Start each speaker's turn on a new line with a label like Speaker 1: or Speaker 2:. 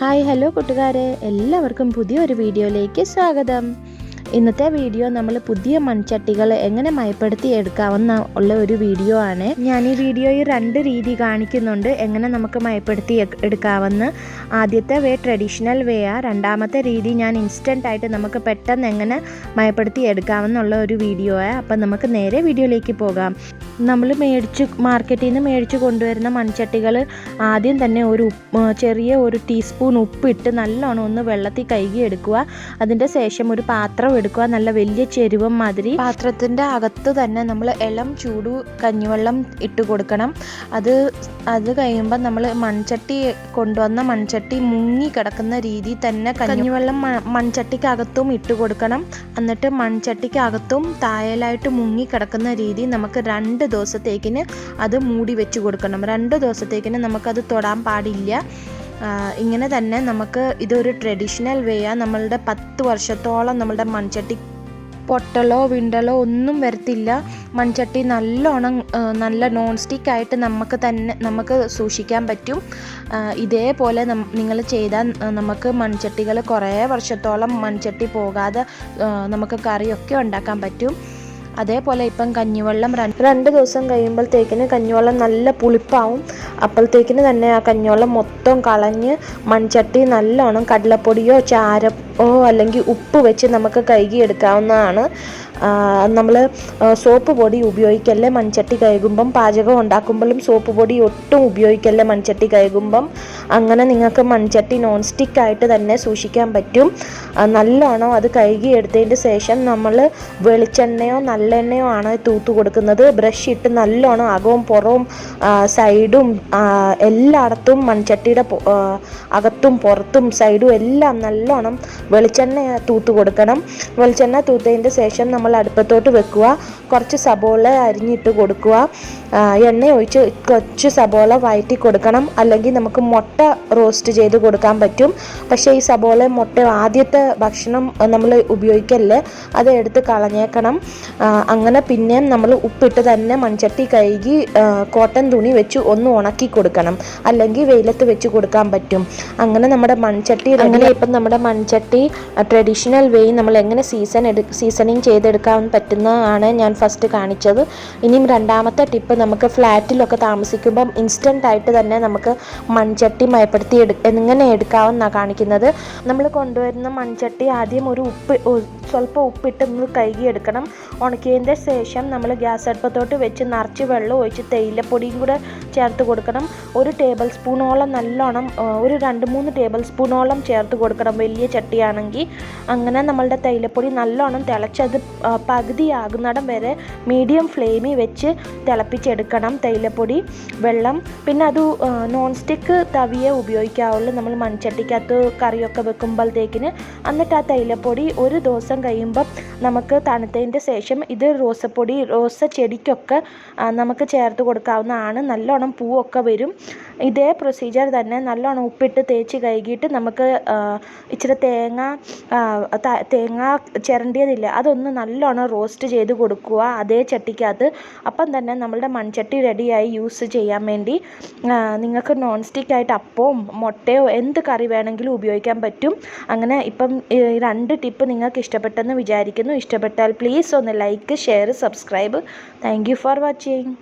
Speaker 1: Hi hello കൂട്ടുകാരെ, എല്ലാവർക്കും പുതിയൊരു വീഡിയോയിലേക്ക് സ്വാഗതം. ഇന്നത്തെ വീഡിയോ നമ്മൾ പുതിയ മൺചട്ടികൾ എങ്ങനെ മയപ്പെടുത്തി എടുക്കാവുന്ന ഉള്ള ഒരു വീഡിയോ ആണ്. ഞാൻ ഈ വീഡിയോയിൽ 2 രീതി കാണിക്കുന്നുണ്ട് എങ്ങനെ നമുക്ക് മയപ്പെടുത്തി എടുക്കാവുന്ന. ആദ്യത്തെ വേ ട്രഡീഷണൽ വേ ആ, രണ്ടാമത്തെ രീതി ഞാൻ ഇൻസ്റ്റൻ്റ് ആയിട്ട് നമുക്ക് പെട്ടെന്ന് എങ്ങനെ മയപ്പെടുത്തി എടുക്കാവുന്നുള്ള ഒരു വീഡിയോ ആണ്. അപ്പം നമുക്ക് നേരെ വീഡിയോയിലേക്ക് പോകാം. നമ്മൾ മാർക്കറ്റിൽ നിന്ന് മേടിച്ച് കൊണ്ടുവരുന്ന മൺചട്ടികൾ ആദ്യം തന്നെ ചെറിയ ഒരു ടീസ്പൂൺ ഉപ്പിട്ട് നല്ലോണം ഒന്ന് വെള്ളത്തിൽ കഴുകി എടുക്കുക. അതിൻ്റെ ശേഷം ഒരു പാത്രം എടുക്കുക, നല്ല വലിയ ചെരുവം മാതിരി. പാത്രത്തിൻ്റെ അകത്ത് തന്നെ നമ്മൾ ഇളം ചൂട് കഞ്ഞിവെള്ളം ഇട്ട് കൊടുക്കണം. അത് കഴിയുമ്പോൾ നമ്മൾ കൊണ്ടുവന്ന മൺചട്ടി മുങ്ങി കിടക്കുന്ന രീതിയിൽ തന്നെ കഞ്ഞിവെള്ളം മൺചട്ടിക്കകത്തും ഇട്ട് കൊടുക്കണം. എന്നിട്ട് മൺചട്ടിക്കകത്തും താഴലായിട്ട് മുങ്ങി കിടക്കുന്ന രീതി നമുക്ക് 2 ദിവസത്തേക്കിന് അത് മൂടി വെച്ച് കൊടുക്കണം. 2 ദിവസത്തേക്കിന് നമുക്കത് തൊടാൻ പാടില്ല. ഇങ്ങനെ തന്നെ നമുക്ക് ഇതൊരു ട്രഡീഷണൽ വേ ആണ്. നമ്മളുടെ 10 വർഷത്തോളം നമ്മളുടെ മൺചട്ടി പൊട്ടലോ വിണ്ടലോ ഒന്നും വരത്തില്ല. മൺചട്ടി നല്ല നോൺ സ്റ്റിക്ക് ആയിട്ട് നമുക്ക് സൂക്ഷിക്കാൻ പറ്റും. ഇതേപോലെ നിങ്ങൾ ചെയ്താൽ നമുക്ക് മൺചട്ടികൾ കുറേ വർഷത്തോളം മൺചട്ടി പോകാതെ നമുക്ക് കറിയൊക്കെ ഉണ്ടാക്കാൻ പറ്റും. അതേപോലെ ഇപ്പം കഞ്ഞിവെള്ളം 2 ദിവസം കഴിയുമ്പോഴത്തേക്കിന് കഞ്ഞിവെള്ളം നല്ല പുളിപ്പാവും. അപ്പോഴത്തേക്കിന് തന്നെ ആ കഞ്ഞിവെള്ളം മൊത്തം കളഞ്ഞ് മൺചട്ടി നല്ലോണം കടലപ്പൊടിയോ ചാരമോ അല്ലെങ്കിൽ ഉപ്പ് വെച്ച് നമുക്ക് കഴുകിയെടുക്കാവുന്നതാണ്. നമ്മൾ സോപ്പ് പൊടി ഉപയോഗിക്കല്ലേ മൺചട്ടി കഴുകുമ്പം. പാചകം ഉണ്ടാക്കുമ്പോഴും സോപ്പ് പൊടി ഒട്ടും ഉപയോഗിക്കല്ലേ മൺചട്ടി കഴുകുമ്പം. അങ്ങനെ നിങ്ങൾക്ക് മൺചട്ടി നോൺ സ്റ്റിക്ക് ആയിട്ട് തന്നെ സൂക്ഷിക്കാൻ പറ്റും. നല്ലോണം അത് കഴുകിയെടുത്തതിൻ്റെ ശേഷം നമ്മൾ വെളിച്ചെണ്ണയോ നല്ലെണ്ണയോ ആണ് തൂത്ത് കൊടുക്കുന്നത്. ബ്രഷ് ഇട്ട് നല്ലോണം അകവും പുറവും സൈഡും എല്ലായിടത്തും മൺചട്ടിയുടെ അകത്തും പുറത്തും സൈഡും എല്ലാം നല്ലോണം വെളിച്ചെണ്ണ തൂത്ത് കൊടുക്കണം. വെളിച്ചെണ്ണ തൂത്തതിൻ്റെ ശേഷം നമ്മൾ അടുപ്പത്തോട്ട് വെക്കുക. കുറച്ച് സബോള അരിഞ്ഞിട്ട് കൊടുക്കുക. എണ്ണ ഒഴിച്ച് കുറച്ച് സബോള വഴറ്റി കൊടുക്കണം. അല്ലെങ്കിൽ നമുക്ക് മുട്ട റോസ്റ്റ് ചെയ്ത് കൊടുക്കാൻ പറ്റും. പക്ഷേ ഈ സബോള മുട്ട ആദ്യത്തെ ഭക്ഷണം നമ്മൾ ഉപയോഗിക്കല്ലേ, അത് എടുത്ത് കളഞ്ഞേക്കണം. അങ്ങനെ പിന്നെ നമ്മൾ ഉപ്പിട്ട് തന്നെ മൺചട്ടി കഴുകി കോട്ടൺ തുണി വെച്ച് ഒന്ന് ഉണക്കി കൊടുക്കണം. അല്ലെങ്കിൽ വെയിലത്ത് വെച്ച് കൊടുക്കാൻ പറ്റും. അങ്ങനെ നമ്മുടെ മൺചട്ടി ഇപ്പം നമ്മുടെ മൺചട്ടി ട്രഡീഷണൽ വേ നമ്മൾ എങ്ങനെ സീസണിങ് ചെയ്തെടുക്കാൻ പറ്റുന്നതാണ് ഞാൻ ഫസ്റ്റ് കാണിച്ചത്. ഇനിയും രണ്ടാമത്തെ ടിപ്പ്, നമുക്ക് ഫ്ലാറ്റിലൊക്കെ താമസിക്കുമ്പം ഇൻസ്റ്റൻ്റ് ആയിട്ട് തന്നെ നമുക്ക് മൺചട്ടി മയപ്പെടുത്തി എങ്ങനെ എടുക്കാമെന്നാണ് കാണിക്കുന്നത്. നമ്മൾ കൊണ്ടുവരുന്ന മൺചട്ടി ആദ്യം സ്വല്പം ഉപ്പിട്ട് ഒന്ന് കഴുകിയെടുക്കണം. ഉണക്കിയതിൻ്റെ ശേഷം നമ്മൾ ഗ്യാസ് അടുപ്പത്തോട്ട് വെച്ച് നിറച്ച് വെള്ളം ഒഴിച്ച് തേയിലപ്പൊടിയും കൂടെ ചേർത്ത് കൊടുക്കണം. 1 ടേബിൾ സ്പൂണോളം നല്ലോണം, ഒരു 2-3 ടേബിൾ സ്പൂണോളം ചേർത്ത് കൊടുക്കണം വലിയ ചട്ടിയാണെങ്കിൽ. അങ്ങനെ നമ്മളുടെ തേയിലപ്പൊടി നല്ലോണം തിളച്ചത് പകുതിയാകുന്നിടം വരെ മീഡിയം ഫ്ലെയിമിൽ വെച്ച് തിളപ്പിച്ചെടുക്കണം തേയിലപ്പൊടി വെള്ളം. പിന്നെ അത് നോൺ സ്റ്റിക്ക് തവിയെ ഉപയോഗിക്കാവുള്ളൂ നമ്മൾ മൺചട്ടിക്കകത്ത് കറിയൊക്കെ വെക്കുമ്പോഴത്തേക്കിന്. എന്നിട്ട് ആ തേയിലപ്പൊടി 1 ദിവസം കഴിയുമ്പം നമുക്ക് തണുത്തതിൻ്റെ ശേഷം ഇത് റോസ ചെടിക്കൊക്കെ നമുക്ക് ചേർത്ത് കൊടുക്കാവുന്നതാണ്. നല്ലോണം പൂവൊക്കെ വരും. ഇതേ പ്രൊസീജിയർ തന്നെ നല്ലോണം ഉപ്പിട്ട് തേച്ച് കഴുകിയിട്ട് നമുക്ക് ഇച്ചിരി തേങ്ങ ചിരണ്ടിയതില്ല, അതൊന്ന് നല്ലോണം റോസ്റ്റ് ചെയ്ത് കൊടുക്കുക അതേ ചട്ടിക്കകത്ത്. അപ്പം തന്നെ നമ്മളുടെ മൺചട്ടി റെഡിയായി യൂസ് ചെയ്യാൻ വേണ്ടി. നിങ്ങൾക്ക് നോൺ സ്റ്റിക്കായിട്ട് അപ്പവും മുട്ടയോ എന്ത് കറി വേണമെങ്കിലും ഉപയോഗിക്കാൻ പറ്റും. അങ്ങനെ ഇപ്പം 2 ടിപ്പ് നിങ്ങൾക്ക് ഇഷ്ടപ്പെട്ടെന്ന് വിചാരിക്കുന്നു. ഇഷ്ടപ്പെട്ടാൽ പ്ലീസ് ഒന്ന് like, share, subscribe. Thank you for watching.